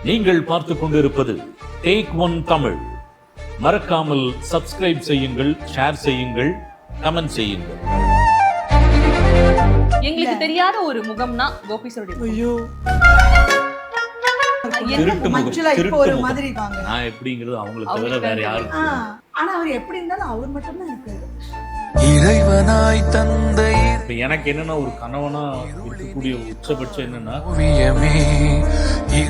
நீங்கள் பார்த்து கொண்டிருப்பது டேக் ஒன் தமிழ். மறக்காமல் சப்ஸ்கிரைப் செய்யுங்கள், ஷேர் செய்யுங்கள், கமெண்ட் செய்யுங்கள். எங்களுக்கு தெரியாத ஒரு முகம்னா கோபி சாருடைய முகம். ஐயோ திருட்டு முகம், மஞ்சுளா இப்போ திருட்டு ஒரு முகம். மாதிரி இருக்காங்க. நான் எப்படிங்கிறது அவங்களுக்கு தவிர வேற யாருக்கு ஆனா அவர் எப்படி இருந்தாலும் அவர் மட்டும்தான் எனக்கு இறைவனாய் தந்தை இப்ப எனக்கு என்னன்னா ஒரு கணவனா இருக்கக்கூடிய உச்சபட்சம் என்னன்னா, ஓவியமே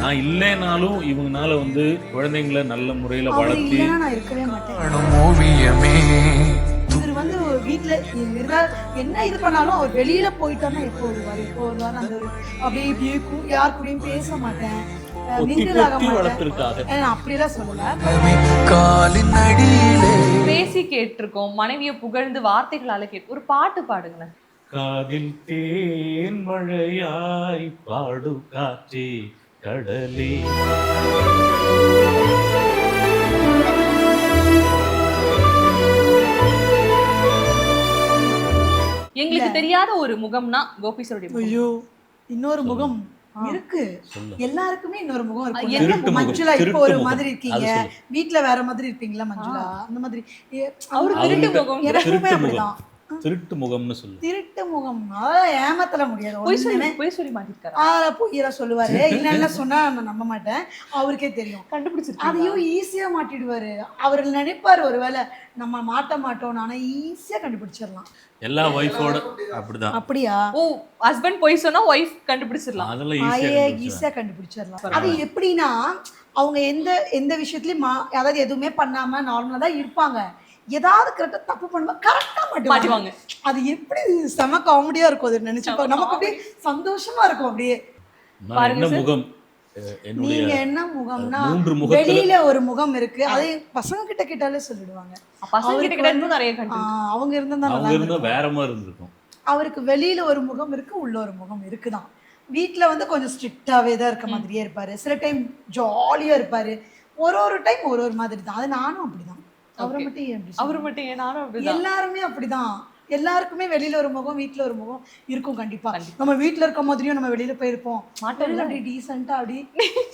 நான் இல்லைனாலும் இவங்கனால வந்து குழந்தைங்களை நல்ல முறையில அவர் வளர்த்தி இல்லைன்னா நான் இருக்கவே மாட்டேன். காணும் ஓவியமே இவர் வந்து வீட்டுல என்ன இது பண்ணாலும் அவர் வெளியில போயிட்டாருன்னா எப்போ வருவாரு அந்த ஒரு அப்படியே இப்படியே யார் கூடயும் பேச மாட்டேன், ஒத்தி mingle ஆக பொத்தி மாட்டேன். வளர்த்திருக்காங்க. நான் அப்படியெல்லாம் சொல்லல. காலின் அடியிலே பேசி கேட்டிருக்கோம், மனைவியை புகழ்ந்து வார்த்தைகளால கேட்டு ஒரு பாட்டு பாடுங்களேன். காதில் தேன் மழையாய் பாடு காற்றே கடலே. எங்களுக்கு தெரியாத ஒரு முகம்னா கோபி சாருடைய முகம். ஐயோ இன்னொரு முகம் இருக்கு, சொல்லு. எல்லாருக்குமே இன்னொரு முகம் திருட்டு இருக்கு. முகம், மஞ்சுளா இப்போ திருட்டு ஒரு முகம். மாதிரி இருக்கீங்க, அது சொல்லு. வீட்டுல வேற மாதிரி இருப்பீங்களா மஞ்சுளா? அந்த மாதிரி அவரு திருட்டு முகம். எனக்குமே திருட்டு அப்படிதான். முகம், திருட்டு முகம்னு சொல்லு. திருட்டு முகம் அதான் ஏமாத்தல முடியாது. பொய் சொல்லி மாட்டிருக்காரு. பொய்யெல்லாம் சொல்லுவாரு, இல்லைன்னா சொன்னா நான் நம்ப மாட்டேன், அவருக்கே தெரியும். கண்டுபிடிச்சிருக்காரு. அதையும் ஈஸியா மாட்டிடுவாரு. அவர் நினைப்பாரு ஒருவேளை நம்ம மாட்ட மாட்டோம், ஆனா ஈஸியா கண்டுபிடிச்சிடலாம். எல்லா ஒய்ஃபோட அப்படிதான். அப்படியா? ஓ, ஹஸ்பண்ட் பொய் சொன்னா ஒய்ஃப் கண்டுபிடிச்சிடலாம். அதெல்லாம் ஈஸியா கண்டுபிடிச்சிடலாம். அது எப்படின்னா அவங்க எந்த விஷயத்துலயும் அதாவது எதுவுமே பண்ணாம நார்மலா தான் இருப்பாங்க. ஏதாவது கரெக்டா தப்பு பண்ணும்போது கரெக்டா மாட்டுவாங்க. அது எப்படி செம காமெடியா இருக்கும். அது நினைச்சு நமக்கு அப்படியே சந்தோஷமா இருக்கும். அப்படியே நான் என்ன முகம், என்னுடைய நீங்க என்ன முகம்னா 3 முகத்துல வெளியில ஒரு முகம் இருக்கு. அதை பசங்க கிட்ட கேட்டாலே சொல்லிடுவாங்க. பசங்க கிட்ட இன்னும் நிறைய கண்டு. அவங்க இருந்தா அவங்க நல்லா இருந்தா இருக்கும். வேற மாதிரி இருந்திருக்கும். அவருக்கு வெளியில ஒரு முகம் இருக்கு, உள்ள ஒரு முகம் இருக்குதான். வீட்டுல வந்து கொஞ்சம் ஸ்ட்ரிக்டாவே தான் இருக்க மாதிரியே இருப்பாரு. சில டைம் ஜாலியா இருப்பாரு. ஒரு டைம் ஒரு மாதிரி தான். அது நானும் அப்படிதான். அவரை மட்டும் ஏன் அப்படி அவரு சொல்றீங்க? மட்டும் ஏன் நானும் அப்படிதான். எல்லாருமே அப்படிதான். எல்லாருக்குமே வெளியில ஒரு முகம், வீட்டுல ஒரு முகம் இருக்கும் கண்டிப்பா. நம்ம வீட்டுல இருக்க மாதிரியும் நம்ம வெளியில போயிருப்போம், வெளியில அப்படி டீசெண்டா அப்படி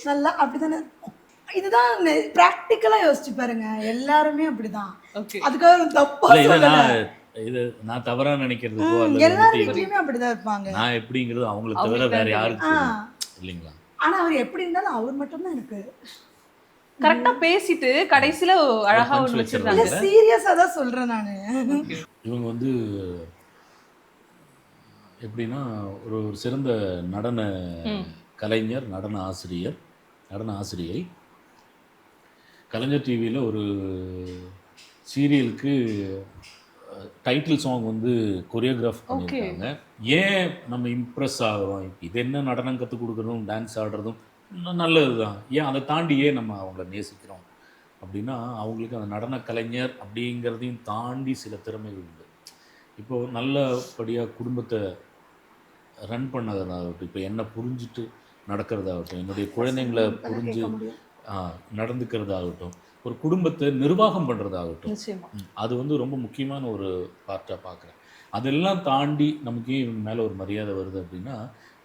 நல்லா அப்படிதானே இருப்போம். இதுதான் பிராக்டிக்கலா யோசிச்சு பாருங்க. எல்லாருமே அப்படிதான். Okay. அதுக்காக தப்பா இல்ல, இதை சொல்லல. நான் தவறா நினைக்கிறதுக்கோ அல்லது எல்லார் வந்து வீட்லயுமே அப்படிதான் இருப்பாங்க. நான் எப்படிங்கிறது அவங்களுக்கு தவிர அவங்களுக்கு வேற தான் யாருக்கு ஆ. தெரியும். இல்லைங்களா? ஆனா அவர் எப்படி இருந்தாலும் அவர் மட்டும்தான் எனக்கு. கரெக்டா பேசிட்டு கடைசியில அழகா ஒரு ஒண்ணு punch வச்சிருக்காங்க. இல்ல வச்சிருக்காங்க. சீரியஸா தான் சொல்றேன் நானு. இவங்க வந்து எப்படின்னா ஒரு சிறந்த நடன கலைஞர், நடன ஆசிரியை. கலைஞர் டிவியில் ஒரு சீரியலுக்கு டைட்டில் சாங் வந்து கொரியோகிராஃப் பண்ணியிருக்காங்க. ஏன் நம்ம இம்ப்ரெஸ் ஆகிறோம், இது என்ன நடனம் கற்றுக் கொடுக்குறதும் டான்ஸ் ஆடுறதும் நல்லது தான், ஏன் அதை தாண்டி ஏன் நம்ம அவங்கள நேசிக்கிறோம் அப்படின்னா, அவங்களுக்கு அந்த நடன கலைஞர் அப்படிங்கிறதையும் தாண்டி சில திறமைகள் உண்டு. இப்போது நல்லபடியாக குடும்பத்தை ரன் பண்ணதாகட்டும், இப்போ என்ன புரிஞ்சுட்டு நடக்கிறதாகட்டும், என்னுடைய குழந்தைங்களை புரிஞ்சு நடந்துக்கிறதாகட்டும், ஒரு குடும்பத்தை நிர்வாகம் பண்ணுறதாகட்டும், நிச்சயமா. அது வந்து ரொம்ப முக்கியமான ஒரு பார்ட்டாக பார்க்குறேன். அதெல்லாம் தாண்டி நமக்கு ஏன் இவங்க மேலே ஒரு மரியாதை வருது அப்படின்னா,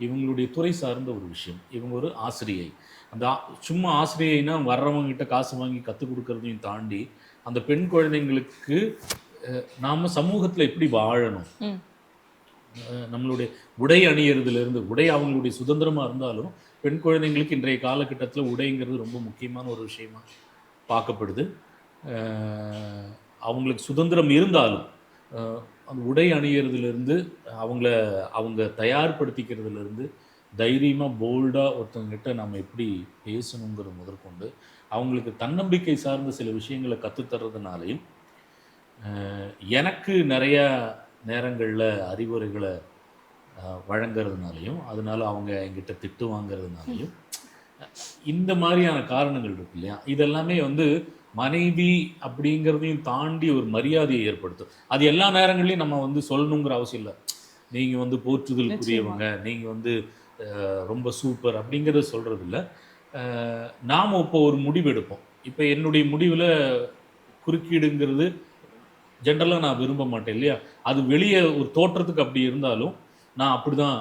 இவங்களுடைய துறை சார்ந்த ஒரு விஷயம். இவங்க ஒரு ஆசிரியை. அந்த சும்மா ஆசிரியைனா வர்றவங்ககிட்ட காசு வாங்கி கற்றுக் கொடுக்கறதையும் தாண்டி, அந்த பெண் குழந்தைங்களுக்கு நாம் சமூகத்தில் எப்படி வாழணும், நம்மளுடைய உடை அணியறதுலேருந்து, உடை அவங்களுடைய சுதந்திரமாக இருந்தாலும் பெண் குழந்தைங்களுக்கு இன்றைய காலகட்டத்தில் உடைங்கிறது ரொம்ப முக்கியமான ஒரு விஷயமா பார்க்கப்படுது. அவங்களுக்கு சுதந்திரம் இருந்தாலும் அந்த உடை அணியறதுலேருந்து அவங்க தயார்படுத்திக்கிறதுலேருந்து தைரியமாக போல்டாக ஒருத்தவங்ககிட்ட நம்ம எப்படி பேசணுங்கிறது முதற்கொண்டு அவங்களுக்கு தன்னம்பிக்கை சார்ந்த சில விஷயங்களை கற்றுத்தர்றதுனாலையும், எனக்கு நிறையா நேரங்களில் அறிவுரைகளை வழங்கிறதுனாலையும், அதனால அவங்க என்கிட்ட திட்டு வாங்கிறதுனாலையும், இந்த மாதிரியான காரணங்கள் இருக்கு இல்லையா, இதெல்லாமே வந்து மனைவி அப்படிங்கிறதையும் தாண்டி ஒரு மரியாதையை ஏற்படுத்தும். அது எல்லா நேரங்களையும் நம்ம வந்து சொல்லணுங்கிற அவசியம் இல்லை. நீங்கள் வந்து போற்றுதலுக்குரியவங்க, நீங்கள் வந்து ரொம்ப சூப்பர் அப்படிங்கிறத சொல்கிறது இல்லை. நாம் இப்போ ஒரு முடிவு எடுப்போம். இப்போ என்னுடைய முடிவில் குறுக்கீடுங்கிறது ஜென்ரலாக நான் விரும்ப மாட்டேன் இல்லையா. அது வெளியே ஒரு தோற்றத்துக்கு அப்படி இருந்தாலும், நான் அப்படி தான்,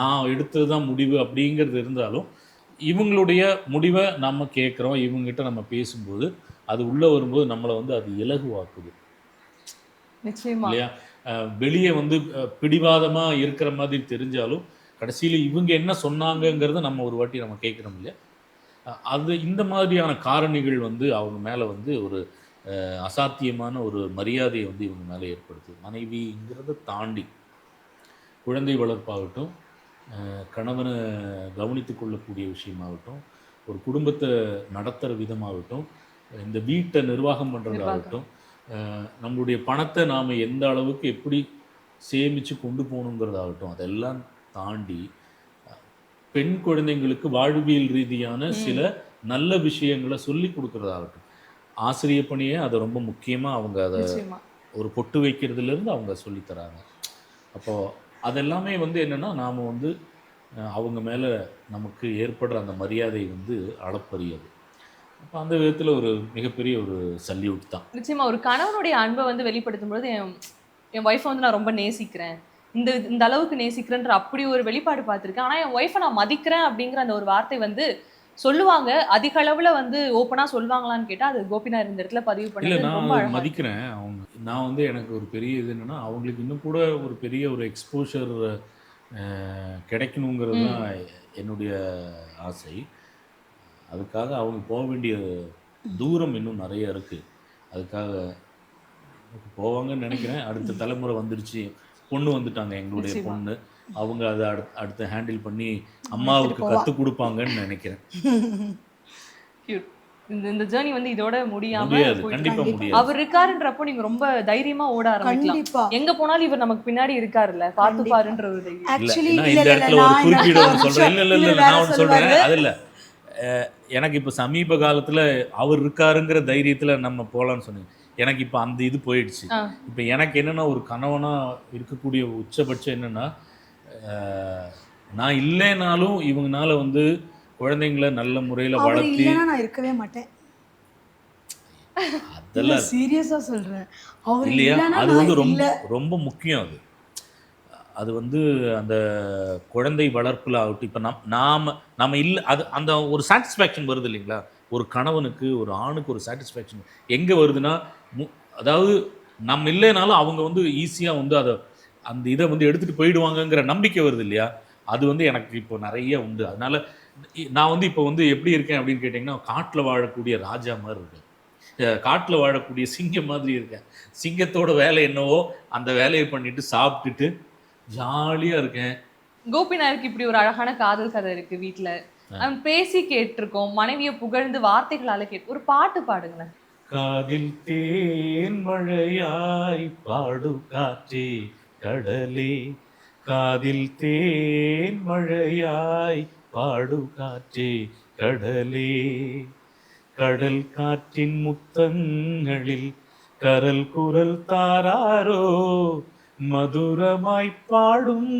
நான் எடுத்தது தான் முடிவு அப்படிங்கிறது இருந்தாலும், இவங்களுடைய முடிவை நம்ம கேட்குறோம், இவங்ககிட்ட நம்ம பேசும்போது அது உள்ளே வரும்போது நம்மளை வந்து அது இலகுவாக்குது நிச்சயமா. இல்லையா? வெளியே வந்து பிடிவாதமாக இருக்கிற மாதிரி தெரிஞ்சாலும் கடைசியில் இவங்க என்ன சொன்னாங்கங்கிறத நம்ம ஒரு வாட்டி நம்ம கேட்குறோம் இல்லையா? அது இந்த மாதிரியான காரணிகள் வந்து அவங்க மேலே வந்து ஒரு அசாத்தியமான ஒரு மரியாதையை வந்து இவங்க மேலே ஏற்படுத்துது. மனைவிங்கிறத தாண்டி குழந்தை வளர்ப்பாகட்டும், கணவனை கவனித்து கொள்ளக்கூடிய விஷயமாகட்டும், ஒரு குடும்பத்தை நடத்துகிற விதமாகட்டும், இந்த வீட்டை நிர்வாகம் பண்ணுறதாகட்டும், நம்மளுடைய பணத்தை நாம் எந்த அளவுக்கு எப்படி சேமித்து கொண்டு போகணுங்கிறதாகட்டும், அதெல்லாம் தாண்டி பெண் குழந்தைங்களுக்கு வாழ்வியல் ரீதியான சில நல்ல விஷயங்களை சொல்லி கொடுக்குறதாகட்டும், ஆசிரியர் பணியே அதை ரொம்ப முக்கியமாக அவங்க அதை நிச்சயமா. ஒரு பொட்டு வைக்கிறதுலேருந்து அவங்க சொல்லித்தராங்க. அப்போது அதெல்லாமே வந்து என்னென்னா நாம் வந்து அவங்க மேலே நமக்கு ஏற்படுற அந்த மரியாதை வந்து அளப்பரியது. அப்போ அந்த விதத்தில் ஒரு மிகப்பெரிய ஒரு சல்யூட் தான். நிச்சயமா ஒரு கணவனுடைய அன்பை வந்து வெளிப்படுத்தும் பொழுது என் ஒய்ஃபை வந்து நான் ரொம்ப நேசிக்கிறேன், இந்த அளவுக்கு நேசிக்கிறேன்ற அப்படி ஒரு வெளிப்பாடு பார்த்துருக்கேன். ஆனால் என் ஒய்ஃபை நான் மதிக்கிறேன் அப்படிங்கிற அந்த ஒரு வார்த்தை வந்து சொல்லுவாங்க. அதிக அளவில் வந்து ஓப்பனாக சொல்லுவாங்களான்னு கேட்டால் அது கோபிநாத் இந்த இடத்துல பதிவு இல்லை, பண்ணி ரொம்ப நான் அழகா மதிக்கிறேன் அவங்க. நான் வந்து எனக்கு ஒரு பெரிய இது என்னென்னா அவங்களுக்கு இன்னும் கூட ஒரு பெரிய ஒரு எக்ஸ்போஷர் கிடைக்கணுங்கிறது தான் என்னுடைய ஆசை. அதுக்காக அவங்க போக வேண்டிய தூரம் இன்னும் நிறைய இருக்குது. அதுக்காக போவாங்கன்னு நினைக்கிறேன். அடுத்த தலைமுறை வந்துடுச்சு, பொண்ணு வந்துட்டாங்க, எங்களுடைய நிச்சயமா. பொண்ணு. அவங்க அதை அடுத்து ஹேண்டில் பண்ணி அம்மாவுக்கு கற்றுக் கொடுப்பாங்கன்னு நினைக்கிறேன். Cute. இந்த ஜேர்னி வந்து இதோட முடியாம முடியாது, போயிட்டு கண்டிப்பாக கண்டிப்பா. முடியாது. அவர் இருக்காருன்றப்போ நீங்க ரொம்ப தைரியமா ஓட ஆரம்பிக்கலாம். கண்டிப்பா. எங்க போனாலும் இவர் நமக்கு பின்னாடி இருக்காருல்ல, பாத்து பாருன்ற ஒரு தைரியம். இல்லை, ஆக்சுவலி நான் இல்ல இந்த இல்ல இடத்துல ஒரு நான் குறிப்பீடு ஒன்று சொல்கிறேன். இல்லை இல்லை இல்லை வேற நான் ஒன்று சொல்லுவாரு. சொல்கிறேன். அது இல்லை, எனக்கு இப்போ சமீப காலத்தில் அவர் இருக்காருங்கிற தைரியத்தில் நம்ம போகலான்னு சொன்னீங்க. எனக்கு இப்போ அந்த இது போயிடுச்சு. இப்போ எனக்கு என்னென்னா ஒரு கணவனாக இருக்கக்கூடிய உச்சபட்சம் என்னென்னா, நான் இல்லைனாலும் இவங்கனால வந்து குழந்தைங்களை நல்ல முறையில் அவர் வளர்த்தி இல்லைன்னா நான் இருக்கவே மாட்டேன். அதெல்லாம் சீரியஸா சொல்றேன். அவர் இல்லையா? இல்லைன்னா அது வந்து நான் ரொம்ப இல்ல. ரொம்ப முக்கியம். அது வந்து அந்த குழந்தை வளர்ப்பில் ஆகட்டும், இப்போ நாம் இல்லை, அது அந்த ஒரு சாட்டிஸ்ஃபேக்ஷன் வருது இல்லைங்களா? ஒரு கணவனுக்கு, ஒரு ஆணுக்கு ஒரு சாட்டிஸ்ஃபேக்ஷன் எங்கே வருதுன்னா, அதாவது நம்ம இல்லைனாலும் அவங்க வந்து ஈஸியாக வந்து அந்த இதை வந்து எடுத்துகிட்டு போயிடுவாங்கங்கிற நம்பிக்கை வருது இல்லையா? அது வந்து எனக்கு இப்போ நிறைய உண்டு. அதனால நான் வந்து இப்போ வந்து எப்படி இருக்கேன் அப்படின்னு கேட்டிங்கன்னா, காட்டில் வாழக்கூடிய ராஜா மாதிரி இருக்கேன், காட்டில் வாழக்கூடிய சிங்கம் மாதிரி இருக்கேன். சிங்கத்தோட வேலை என்னவோ அந்த வேலையை பண்ணிட்டு சாப்பிட்டுட்டு ஜாலியாக இருக்கேன். கோபிநாயருக்கு இப்படி ஒரு அழகான காதல் கதை இருக்கு வீட்டுல. பேசி கேட்டிருக்கோம், மனைவியை புகழ்ந்து வார்த்தைகளால கேட்டு ஒரு பாட்டு பாடுங்களேன். காதில் தேன் மழையாய் பாடு காற்றே கடலே, காதில் தேன் மழையாய் பாடு காற்றே கடலே, கடல் காற்றின் முத்தங்களில் கரல் குரல் தாராரோ, மதுரமாய் பாடும்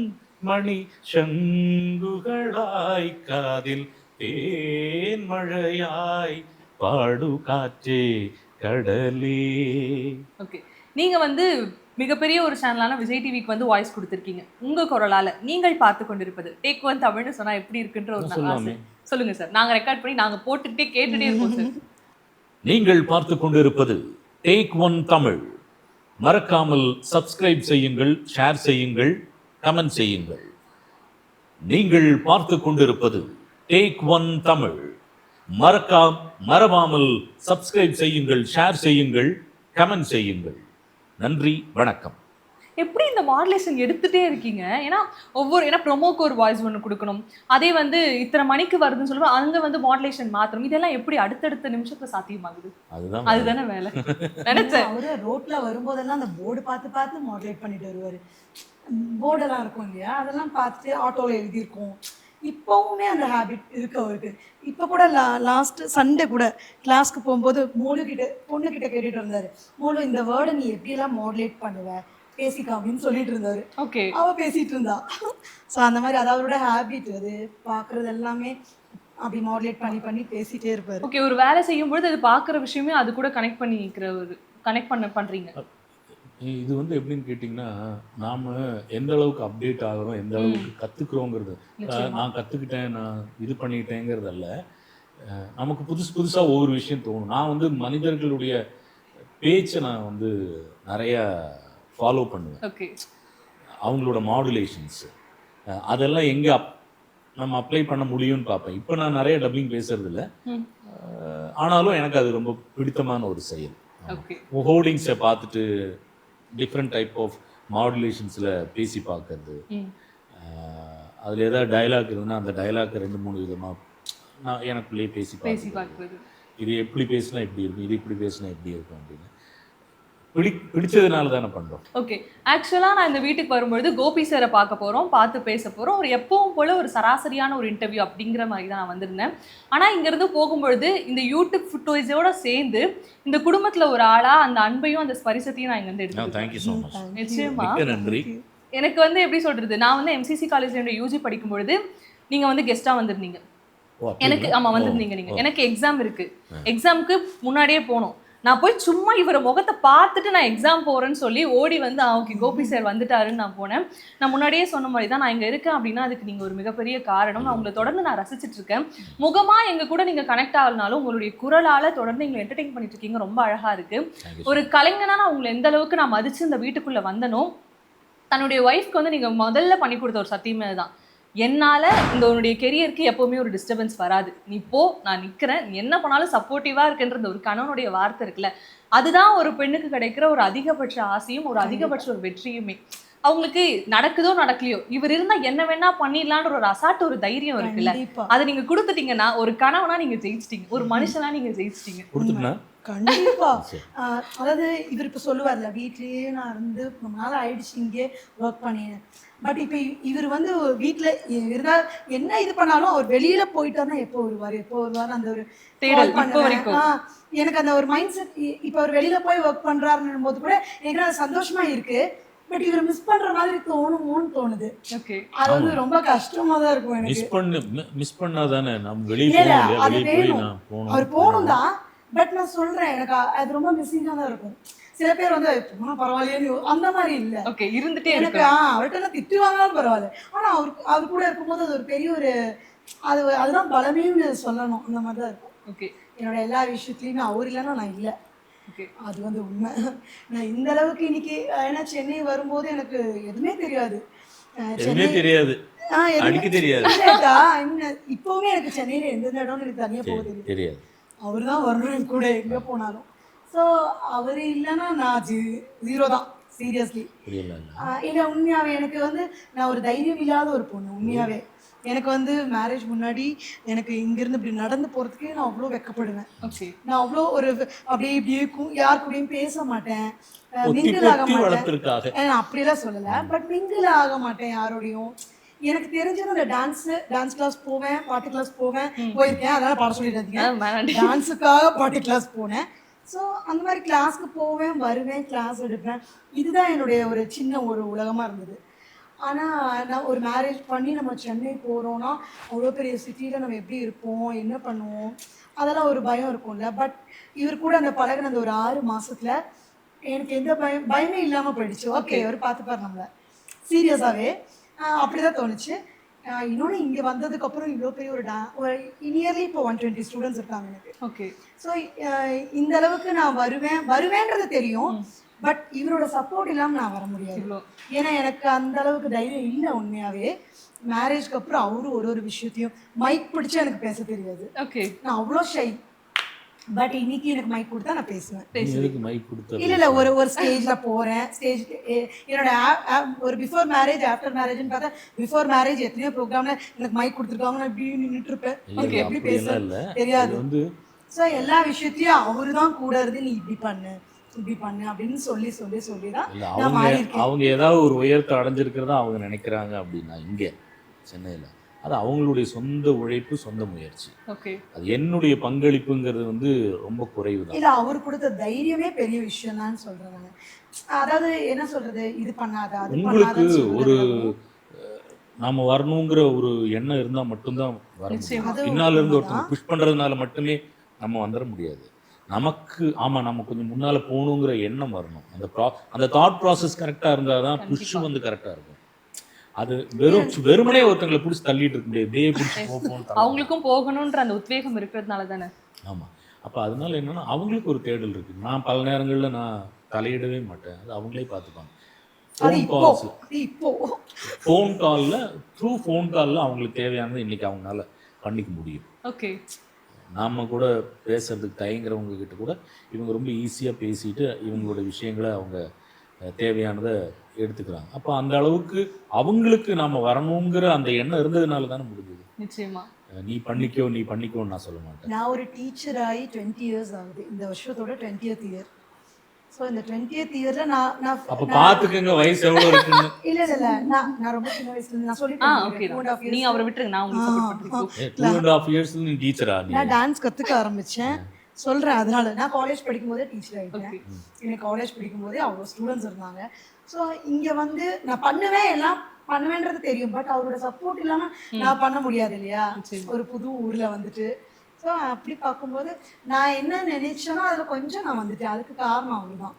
மணி சங்குகளாய், காதில் தேன் மழையாய் பாடு காற்றே கடலே. ஓகே, நீங்க வந்து மிகப்பெரிய ஒரு சேனலான விஜய் டிவிக்கு வந்து வாய்ஸ் கொடுத்துருக்கீங்க. உங்க குரலால நீங்கள் பார்த்து கொண்டிருப்பது டேக் ஒன் தமிழ்னு சொன்னா எப்படி இருக்குன்ற ஒரு ஆசை. சொல்லுங்க சார், நாங்க ரெக்கார்ட் பண்ணி நாங்க போட்டுட்டே கேட்டுட்டே இருக்கோம் சார். நீங்கள் பார்த்து கொண்டிருப்பது டேக் ஒன் தமிழ். மறக்காமல் சப்ஸ்கிரைப் செய்யுங்கள், ஷேர் செய்யுங்கள், கமெண்ட் செய்யுங்கள். நீங்கள் பார்த்து கொண்டிருப்பது டேக் ஒன் தமிழ். மறவாமல் சப்ஸ்கிரைப் செய்யுங்கள், ஷேர் செய்யுங்கள், கமெண்ட் செய்யுங்கள். நன்றி, வணக்கம். எப்படி இந்த மாடுலேஷன் எடுத்துட்டே இருக்கீங்க? ஏன்னா ப்ரோமோக்கு ஒரு வாய்ஸ் ஒன்று கொடுக்கணும், அதே வந்து இத்தனை மணிக்கு வருதுன்னு சொல்லுவோம், அங்கே வந்து மாடுலேஷன் மாற்றணும், இதெல்லாம் எப்படி அடுத்தடுத்த நிமிஷத்துல சாத்தியமாகுது? அதுதானே வேலை. நினைச்சேன் அவரு ரோட்ல வரும்போதெல்லாம் அந்த போர்டு பார்த்து பார்த்து மாடுலேட் பண்ணிட்டு வருவாரு. போர்டெல்லாம் இருக்கும் இல்லையா, அதெல்லாம் பார்த்துட்டு ஆட்டோவில் எழுதியிருக்கோம். இப்போவுமே அந்த ஹேபிட் இருக்கு அவருக்கு. இப்போ கூட லாஸ்ட் சண்டே கூட கிளாஸ்க்கு போகும்போது பொண்ணுக்கிட்ட கேட்டுட்டு இருந்தாரு, மூணு இந்த வேர்டை நீ எப்படியெல்லாம் மாடுலேட் பண்ணுவ பேசிக்கா அப்படின்னு சொல்லிட்டு இருந்தாரு. ஓகே, அவ பேசிட்டு இருந்தா. ஸோ அந்த மாதிரி அது அவரோட ஹேபிட். அது பார்க்கறது எல்லாமே அப்படி மாடுலேட் பண்ணி பேசிட்டே இருப்பாரு. ஓகே, ஒரு வேலை செய்யும்போது அது பார்க்குற விஷயமே அது கூட கனெக்ட் பண்ணி பண்றீங்க. இது வந்து எப்படின்னு கேட்டிங்கன்னா, நாம எந்த அளவுக்கு அப்டேட் ஆகுறோம், எந்த அளவுக்கு கத்துக்கிறோங்கிறது. நான் கத்துக்கிட்டேன், நான் இது பண்ணிட்டேங்கிறதல்ல. நமக்கு புதுசா ஒவ்வொரு விஷயம் தோணும். நான் வந்து மனிதர்களுடைய பேச்சை நான் வந்து நெறையா ஃபாலோ பண்ணுவேன். ஓகே. அவங்களோட மாடுலேஷன்ஸ் அதெல்லாம் எங்க நம்ம அப்ளை பண்ண முடியும்னு பார்ப்பேன். இப்போ நான் நிறைய டப்பிங் பேசுறதில்ல. ஆனாலும் எனக்கு அது ரொம்ப பிடித்தமான ஒரு செயல். ஓகே. ஹோர்டிங்ஸை பார்த்துட்டு டிஃப்ரெண்ட் டைப் ஆஃப் மாடுலேஷன்ஸில் பேசி பார்க்கறது. அதில் ஏதாவது டயலாக் இருந்ததுன்னா அந்த டயலாக்கை 2-3 விதமாக நான் எனக்குள்ளேயே பேசி பார்க்குறது. இது எப்படி பேசினா இப்படி இருக்கும், இது இப்படி பேசினா எப்படி இருக்கும் அப்படின்னு பிடிச்சதுனால தானே பண்ணுறோம். ஓகே. ஆக்சுவலாக நான் இந்த வீட்டுக்கு வரும்பொழுது கோபி சாரை பார்க்க போகிறோம், பார்த்து பேச போகிறோம். ஒரு எப்பவும் போல் ஒரு சராசரியான ஒரு இன்டர்வியூ அப்படிங்கிற மாதிரி தான் நான் வந்திருந்தேன். ஆனால் இங்கேருந்து போகும்பொழுது இந்த யூடியூப் ஃபுட்டோஸோட சேர்ந்து இந்த குடும்பத்தில் ஒரு ஆளாக அந்த அன்பையும் அந்த ஸ்பரிசத்தையும் நான் இங்கேருந்து எடுத்துக்கிறேன். Thank you so much. நிச்சயமா நன்றி. எனக்கு வந்து எப்படி சொல்கிறது, நான் வந்து MCC காலேஜ் யூஜி படிக்கும்பொழுது நீங்கள் வந்து கெஸ்ட்டாக வந்திருந்தீங்க. எனக்கு ஆமாம் வந்திருந்தீங்க நீங்கள். எனக்கு எக்ஸாம் இருக்குது, எக்ஸாமுக்கு முன்னாடியே போகணும். நான் போய் சும்மா இவரை முகத்தை பார்த்துட்டு நான் எக்ஸாம் போகிறேன்னு சொல்லி ஓடி வந்து ஓகே கோபி சார் வந்துட்டாருன்னு நான் போனேன். நான் முன்னாடியே சொன்ன மாதிரி தான் நான் இங்கே இருக்கேன் அப்படின்னா அதுக்கு நீங்கள் ஒரு மிகப்பெரிய காரணம். நான் உங்களை தொடர்ந்து நான் ரசிச்சுட்டு இருக்கேன். முகமாக எங்கள் கூட நீங்கள் கனெக்ட் ஆகலனாலும் உங்களுடைய குரலால் தொடர்ந்து எங்களை என்டர்டெயின் பண்ணிட்டு இருக்கீங்க. ரொம்ப அழகாக இருக்குது. ஒரு கலைஞனாக நான் உங்களை எந்த அளவுக்கு நான் மதித்து இந்த வீட்டுக்குள்ளே வந்தனோ, தன்னுடைய ஒய்ஃப்க்கு வந்து நீங்கள் முதல்ல பண்ணி கொடுத்த ஒரு சத்தியமே தான், என்னால் இந்த உன்னுடைய கெரியருக்கு எப்போவுமே ஒரு டிஸ்டர்பன்ஸ் வராது, நீ போ, நான் நிற்கிறேன், நீ என்ன பண்ணாலும் சப்போர்ட்டிவாக இருக்குன்ற ஒரு கணவனுடைய வார்த்தை இருக்குல்ல, அதுதான் ஒரு பெண்ணுக்கு கிடைக்கிற ஒரு அதிகபட்ச ஆசையும் ஒரு அதிகபட்ச ஒரு வெற்றியுமே. அவங்களுக்கு நடக்குதோ நடக்கலையோ இவர் இருந்தால் என்ன வேணா பண்ணிடலான்ற ஒரு அசாட்டு ஒரு தைரியம் இருக்குல்ல, அதை நீங்கள் கொடுத்துட்டீங்கன்னா ஒரு கணவனா நீங்கள் ஜெயிச்சிட்டீங்க, ஒரு மனுஷனா நீங்கள் ஜெயிச்சிட்டீங்க. கொடுத்துட்டா கண்டிப்பா. அதாவது இவர் இப்போ சொல்லுவார்ல, வீட்லயே நான் இருந்து ரொம்ப நாள் ஆயிடுச்சு இங்கே ஒர்க் பண்ணினேன். பட் இப்போ இவர் வந்து வீட்டில் இருந்தால் என்ன இது பண்ணாலும் அவர் வெளியில போயிட்டாருன்னா எப்போ வருவார் அந்த ஒரு தேடல் இப்போ வரைக்கும். எனக்கு அந்த ஒரு மைண்ட் செட். இப்போ அவர் வெளியில போய் ஒர்க் பண்றாருன்னும் போது கூட எனக்கு அது சந்தோஷமா இருக்கு. பட் இவர் மிஸ் பண்ற மாதிரி தோணுது. ஓகே. அது வந்து ரொம்ப கஷ்டமா தான் இருக்கும் எனக்கு. மிஸ் பண்ணாதானே நம்ம வெளியே போகணும். அவர் போகணும் தான். பட் நான் சொல்றேன், எனக்கு அது ரொம்ப மிஸ்ஸிங்காக தான் இருக்கும். சில பேர் வந்து பரவாயில்லையே அந்த மாதிரி இல்லை. ஓகே. இருந்துட்டே எனக்கு அவர்கிட்ட திட்டு வாங்கினாலும் பரவாயில்ல. ஆனால் அவர் கூட இருக்கும்போது அது ஒரு பெரிய ஒரு அதுதான் பலமேன்னு சொல்லணும். அந்த மாதிரி தான் இருக்கும். ஓகே. என்னோட எல்லா விஷயத்துலையுமே அவர் இல்லைன்னா நான் இல்லை. ஓகே. அது வந்து உண்மை. நான் இந்த அளவுக்கு இன்னைக்கு ஏன்னா சென்னை வரும்போது எனக்கு எதுவுமே தெரியாது. தெரியாது இப்போவுமே எனக்கு சென்னையில் எந்த இடம்னு எனக்கு தனியாக போக தெரியாது. அவர் தான் வரணும் கூட எங்கே போனாலும். ஸோ அவர் இல்லைன்னா நான் 0 தான். சீரியஸ்லி இல்லை, உண்மையாகவே எனக்கு வந்து நான் ஒரு தைரியம் இல்லாத ஒரு பொண்ணு. உண்மையாகவே எனக்கு வந்து மேரேஜ் முன்னாடி எனக்கு இங்கேருந்து இப்படி நடந்து போகிறதுக்கே நான் அவ்வளோ வெக்கப்படுவேன். நான் அவ்வளோ ஒரு அப்படியே இப்படியே யார் கூடயும் பேச மாட்டேன், மிங்கிள் ஆக மாட்டேன். நான் அப்படியெல்லாம் சொல்லலை, பட் மிங்கிள் ஆக மாட்டேன் யாரோடையும். எனக்கு தெரிஞ்சது அந்த டான்ஸ் கிளாஸ் போவேன், பாட்டு கிளாஸ் போயிருக்கேன். அதனால் பாட சொல்லிட்டு டான்ஸுக்காக பாட்டு கிளாஸ் போனேன். ஸோ அந்த மாதிரி கிளாஸ்க்கு போவேன், வருவேன், கிளாஸ் எடுப்பேன். இதுதான் என்னுடைய ஒரு சின்ன ஒரு உலகமாக இருந்தது. ஆனால் நான் ஒரு மேரேஜ் பண்ணி நம்ம சென்னை போகிறோன்னா அவ்வளோ பெரிய சிட்டியில் நம்ம எப்படி இருப்போம், என்ன பண்ணுவோம், அதெல்லாம் ஒரு பயம் இருக்கும்ல. பட் இவர் கூட அந்த பழகின அந்த ஒரு 6 மாதத்தில் எனக்கு எந்த பயமே இல்லாமல் போயிடுச்சு. ஓகே, அவர் பார்த்துப்பார் நம்மளை. சீரியஸாகவே அப்படி தான் தோணுச்சு. இன்னொன்று இங்கே வந்ததுக்கப்புறம் இவ்வளோ பெரிய ஒரு நியர்லி இப்போ 120 ஸ்டூடெண்ட்ஸ் இருக்காங்க எனக்கு. ஓகே. ஸோ இந்த அளவுக்கு நான் வருவேன்றது தெரியும். பட் இவரோட சப்போர்ட் இல்லாமல் நான் வர முடியாது. ஏன்னா எனக்கு அந்த அளவுக்கு தைரியம் இல்லை. உண்மையாகவே மேரேஜ்க்கு அப்புறம் அவரும் ஒரு விஷயத்தையும் மைக் பிடிச்சி எனக்கு பேச தெரியாது. ஓகே. நான் அவ்வளோ ஷை. பட் இன்னைக்கு எனக்கு மைக் கொடுத்தா நான் பேசுவேன். இல்லை ஒரு ஸ்டேஜில் போகிறேன். என்னோட ஒரு பிஃபோர் மேரேஜ் ஆஃப்டர் மேரேஜ்னு பார்த்தா, பிஃபோர் மேரேஜ் எத்தனையோ ப்ரோக்ராமில் எனக்கு மைக் கொடுத்துருக்காங்க, நான் இப்படி நின்றுட்டு இருப்பேன். ஓகே, எப்படி பேச தெரியாது. ஸோ எல்லா விஷயத்தையும் அவரு தான் கூட இருந்து நீ இப்படி பண்ணு அப்படின்னு சொல்லி தான் அவங்க ஏதாவது ஒரு உயரத்தை அடைஞ்சிருக்கிறதா அவங்க நினைக்கிறாங்க. அப்படின்னா இங்கே சென்னையில் அது அவங்களுடைய சொந்த உழைப்பு, சொந்த முயற்சி. ஓகே. அது என்னுடைய பங்களிப்புங்கிறது வந்து ரொம்ப குறைவு தான். இல்லை, அவர் கொடுத்த தைரியமே பெரிய விஷயம் தான் சொல்கிறேன் நான். அதாவது என்ன சொல்கிறது, இது பண்ணாதா உங்களுக்கு ஒரு நாம வரணுங்கிற ஒரு எண்ணம் இருந்தால் மட்டும்தான் வர முடியும். பின்னால் இருந்து ஒருத்தவங்க புஷ் பண்ணுறதுனால மட்டுமே நம்ம வந்துட முடியாது. நமக்கு ஆமாம் நம்ம கொஞ்சம் முன்னால் போகணுங்கிற எண்ணம் வரணும். அந்த தாட் ப்ராசஸ் கரெக்டாக இருந்தால் தான் புஷ் வந்து கரெக்டாக இருக்கும். அது வெறுமனே ஒருத்தங்களை பிடிச்சி தள்ளிட்டு இருக்க முடியாது, இப்படியே பிடிச்சி போகும். அவங்களுக்கும் போகணுன்ற அந்த உத்வேகம் இருக்கிறதுனால தானே. ஆமாம். அப்போ அதனால என்னன்னா அவங்களுக்கு ஒரு தேடல் இருக்குது. நான் பல நேரங்களில் நான் தலையிடவே மாட்டேன், அது அவங்களே பார்த்துப்பாங்க. ஃபோன் காலில் அவங்களுக்கு தேவையானது இன்னைக்கு அவங்களால பண்ணிக்க முடியும். ஓகே. நாம் கூட பேசுறதுக்கு தயங்குறவங்க கிட்ட கூட இவங்க ரொம்ப ஈஸியாக பேசிட்டு இவங்களோட விஷயங்களை அவங்க தேவையானதை எடுத்துக்கிறாங்க. அப்போ அந்த அளவுக்கு அவங்களுக்கு நாம் வரணுங்கிற அந்த எண்ணம் இருந்ததுனால தானே முடிஞ்சது. நிச்சயமா. நீ பண்ணிக்கோன்னு நான் சொல்ல மாட்டேன். நான் ஒரு டீச்சர் ஆகி 20 இயர்ஸ் ஆகுது. இந்த வருஷத்தோட 20th இயர். ஸோ இந்த 20th இயர்ல நான் அப்போ பார்த்துக்கங்க வயசு எவ்வளோ இருக்குன்னு. இல்லை நான் ரொம்ப சின்ன வயசுல நான் சொல்லிட்டேன். ஓகே, நீ அவரை விட்டுருங்க, நான் உங்களுக்கு சப்போர்ட் பண்றேன். 2.5 years நீ டீச்சரா? நான் டான்ஸ் கற்றுக்க ஆரம்பித்தேன் சொல்கிறேன். அதனால நான் காலேஜ் படிக்கும் போதே டீச்சர் ஆகிட்டேன். எனக்கு காலேஜ் படிக்கும் போதே அவ்வளோ ஸ்டூடெண்ட்ஸ் இருந்தாங்க. ஸோ இங்கே வந்து நான் எல்லாம் பண்ணுவேன்றது தெரியும். பட் அவரோட சப்போர்ட் இல்லாமல் நான் பண்ண முடியாது இல்லையா, ஒரு புது ஊரில் வந்துட்டு. ஸோ அப்படி பார்க்கும்போது நான் என்ன நினைச்சேனோ அதில் கொஞ்சம் நான் வந்துட்டேன். அதுக்கு காரணம் அவர் தான்.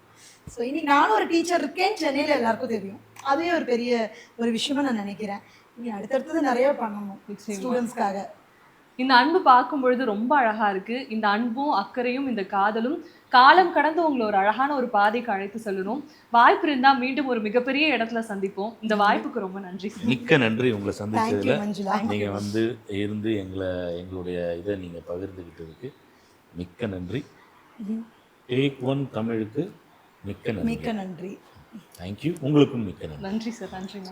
ஸோ இன்னைக்கு நானும் ஒரு டீச்சர் இருக்கேன்னு சென்னையில் எல்லாருக்கும் தெரியும். அதுவே ஒரு பெரிய ஒரு விஷயமா நான் நினைக்கிறேன். இனி அடுத்தடுத்தது நிறைய பண்ணணும் ஸ்டூடெண்ட்ஸ்க்காக. இந்த அன்பு பார்க்கும்பொழுது ரொம்ப அழகா இருக்கு. இந்த அன்பும் அக்கறையும் இந்த காதலும் காலம் கடந்து உங்களை ஒரு அழகான ஒரு பாதைக்கு அழைத்து செல்லணும். வாய்ப்பு இருந்தா மீண்டும் ஒரு மிகப்பெரிய இடத்துல சந்திப்போம். இந்த வாய்ப்புக்கு ரொம்ப நன்றி. மிக்க நன்றி. உங்களை சந்திச்சதுல நீங்க வந்து இருந்து எங்களுடைய இதை நீங்க பகிர்ந்துகிட்டதுக்கு மிக்க நன்றி. டேக் ஒன் தமிழுக்கு மிக்க நன்றி. மிக்க நன்றி. தேங்க்யூ. உங்களுக்கும் மிக்க நன்றி. நன்றி சார். நன்றிங்க.